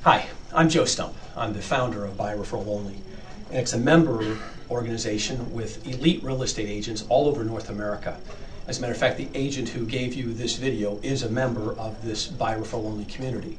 Hi, I'm Joe Stumpf. I'm the founder of By Referral Only, and it's a member organization with elite real estate agents all over North America. As a matter of fact, the agent who gave you this video is a member of this By Referral Only community,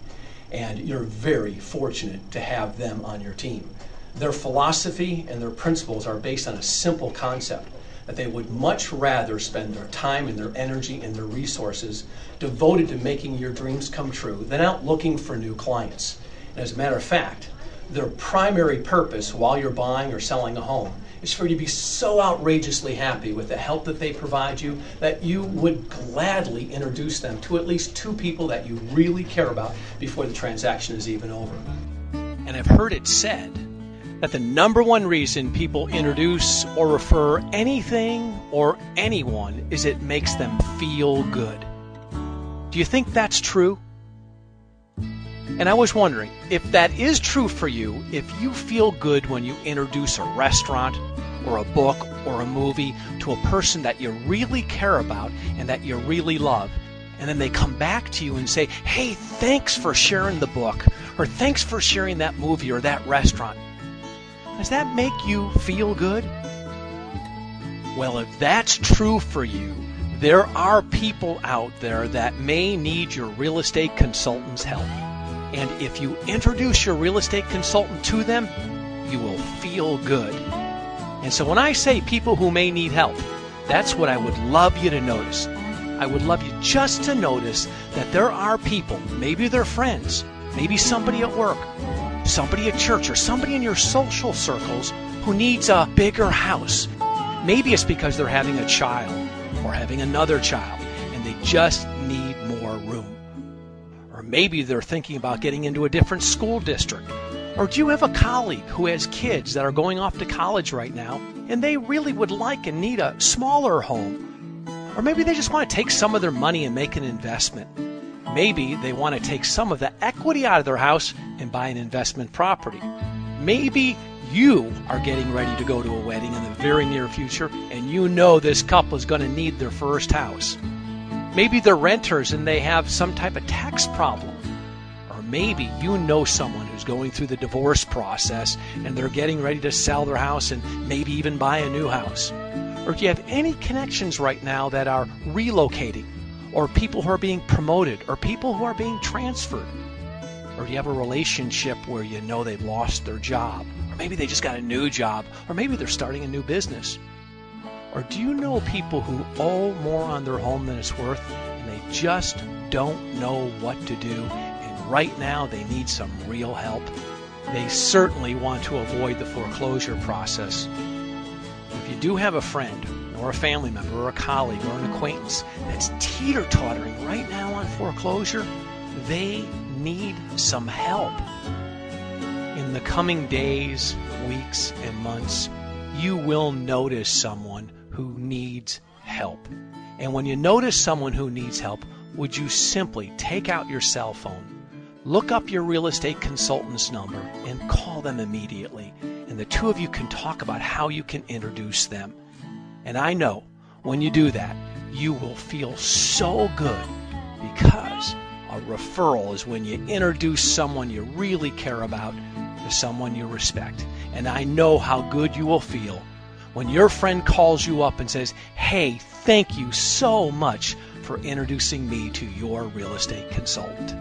and you're very fortunate to have them on your team. Their philosophy and their principles are based on a simple concept, that they would much rather spend their time and their energy and their resources devoted to making your dreams come true than out looking for new clients. And as a matter of fact, their primary purpose while you're buying or selling a home is for you to be so outrageously happy with the help that they provide you that you would gladly introduce them to at least two people that you really care about before the transaction is even over. And I've heard it said that the number one reason people introduce or refer anything or anyone is it makes them feel good. Do you think that's true? And I was wondering, if that is true for you, if you feel good when you introduce a restaurant or a book or a movie to a person that you really care about and that you really love, and then they come back to you and say, hey, thanks for sharing the book, or thanks for sharing that movie or that restaurant. Does that make you feel good? Well, if that's true for you, there are people out there that may need your real estate consultant's help. And if you introduce your real estate consultant to them, you will feel good. And so when I say people who may need help, that's what I would love you to notice. I would love you just to notice that there are people, maybe they're friends, maybe somebody at work, somebody at church, or somebody in your social circles who needs a bigger house. Maybe it's because they're having a child or having another child and they just need more room. Or maybe they're thinking about getting into a different school district. Or do you have a colleague who has kids that are going off to college right now and they really would like and need a smaller home? Or maybe they just want to take some of their money and make an investment. Maybe they want to take some of the equity out of their house and buy an investment property. Maybe you are getting ready to go to a wedding in the very near future and you know this couple is going to need their first house. Maybe they're renters and they have some type of tax problem. Or maybe you know someone who's going through the divorce process and they're getting ready to sell their house and maybe even buy a new house. Or do you have any connections right now that are relocating, or people who are being promoted, or people who are being transferred? Or do you have a relationship where you know they've lost their job, or maybe they just got a new job, or maybe they're starting a new business? Or do you know people who owe more on their home than it's worth and they just don't know what to do, and right now they need some real help? They certainly want to avoid the foreclosure process. If you do have a friend or a family member or a colleague or an acquaintance that's teeter-tottering right now on foreclosure, they need some help. In the coming days, weeks, and months, you will notice someone who needs help. And when you notice someone who needs help, would you simply take out your cell phone, look up your real estate consultant's number, and call them immediately. And the two of you can talk about how you can introduce them. And I know when you do that, you will feel so good, because a referral is when you introduce someone you really care about to someone you respect. And I know how good you will feel when your friend calls you up and says, hey, thank you so much for introducing me to your real estate consultant.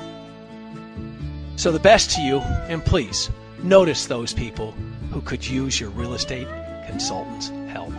So the best to you, and please notice those people who could use your real estate consultant's help.